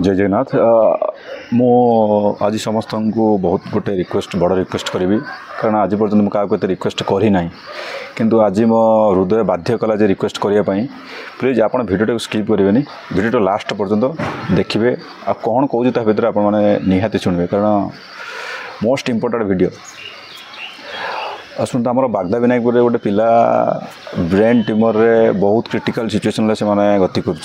जय जगन्नाथ मो आज समस्त को बहुत गोटे रिक्वेस्ट बड़ रिक्वेस्ट करी कारण आज पर्यटन मुझे रिक्वेस्ट करना किंतु आज मो हृदय बाध्य कला जे रिक्वेस्ट करने प्लीज आप भिडियो स्किप करेंगे भिडियो लास्ट पर्यटन देखिए आ कौन कौन भितर आप निहाती शुणवे कारण मोस्ट इम्पोर्टेंट वीडियो आसत आम बागदा विनायकपुर गोटे पिला ब्रेन ट्यूमर रे बहुत क्रिटिकल सिचुएशन से मैंने गति कर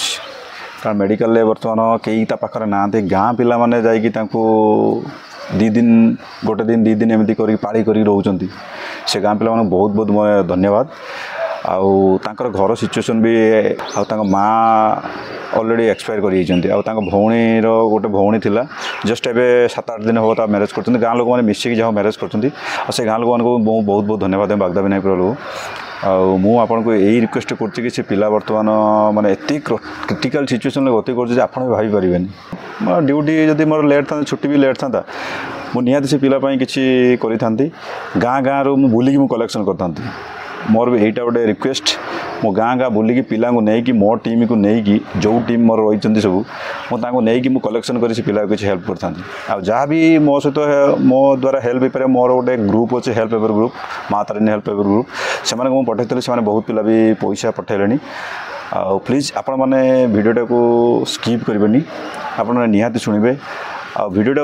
कारण मेडिकल बर्तमान कई पाखे ना गाँ पिला माने जाइए दी दिन गोटे दिन दी दिन एमती कर पाड़ी कर रोचंती से गाँ पिला बहुत बहुत मैं धन्यवाद आउ तांकर घर सिचुएशन भी आउ माँ ऑलरेडी एक्सपायर कर भौणी गोटे भौणी थिला जस्ट एवं 7-8 दिन हम मैरेज कर गाँ लोक मैंने मिसिक जहाँ मैरेज कर गाँ लोक मानक बहुत बहुत धन्यवाद बागदा विनायकपुर लोग मु आपन को यही रिक्वेस्ट करछि कि से पिला वर्तमान माने एति क्रिटिकल सिचुएशन गति कर आपन भाई पारिबेनी ड्यूटी जदि मोर लेट था छुट्टी भी लेट था मु निहाती से पिला पई किछि करि थांती गाँ गाँ रो मु बुली मु कलेक्शन करथांती मोर भी एटा गोटे रिक्वेस्ट मो गाँ गाँ बुलिकी पिला नहीं कि मो टीम को नहीं जो टीम मोर रही सब मुझे नहीं मु कलेक्शन कर पिला किसी हेल्प करता आ जहाँ भी मो सहित मो द्वारा हेल्प हो पारे मोर गोटे ग्रुप अच्छे हेल्प पेपर ग्रुप माँ तारिणी हेल्प पेपर ग्रुप से पठे से बहुत पिला भी पैसा पठेले प्लीज आपण मैंने भिडियोटा को स्किप करेंगे आप निहाती शुणवे आ भिडियोटा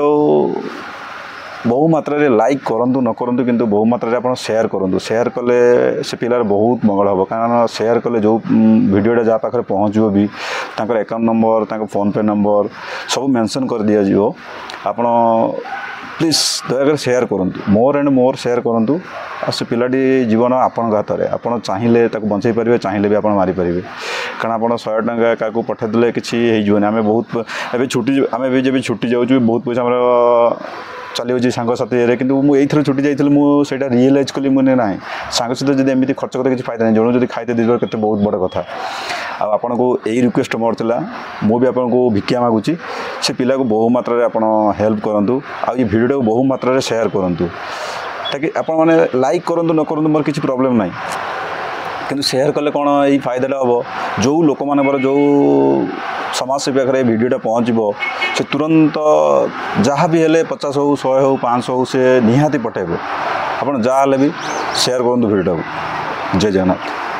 बहु मात्रा रे लाइक करंतु न करंतु किंतु बहु मात्रा रे आपण शेयर करंतु शेयर कले से पिलार बहुत मंगल हम कारण शेयर कले जो वीडियोटा जहाँ पाखे पहुँचो भी तांकर अकाउंट नंबर तांकर फोन पे नंबर सब मेंशन कर दिया जिवो आपण प्लीज दयाकर शेयर करंतु मोर एंड मोर शेयर करंतु आ से पिलाटी जीवन आपण हाथ में आपण चाहिए बंचाई पारे चाहिए भी आप मारी पारे कारण आप 100 टंका क्या पठेदे किसी होनी आम बहुत एवं छुट्टी आम जब छुट्टी जाऊँ बहुत पैसा आम चली सांग साथी कि मुझे छुट्टी जाइए मुझे रियलाइज कली मुझे ना सांग सहित जब एमती खर्च करते किसी फायदा नहीं जन जब खाते दे के बहुत बड़ कथा आपन को यही रिक्वेस्ट मोर था मुझे आपको भिक्षा मागुची से पिला को बहु मात्रा रे आपण हेल्प करूँ आ भिडियो को बहु मात्रा रे शेयर करूँ ताकि आपण मैंने लाइक करूँ न करूँ मोर किसी प्रॉब्लम ना किंतु शेयर कले कौन ये फायदा हम जो लोक मान जो समाजसेवी पाखे भिडियोटा पहुँचब से तुरंत जहाँ भी हेले 50 हो 100 हो 500 हो से निहाती पठेब आप जहाँ भी शेयर करूँ भिडियोटा को जय जगन्नाथ।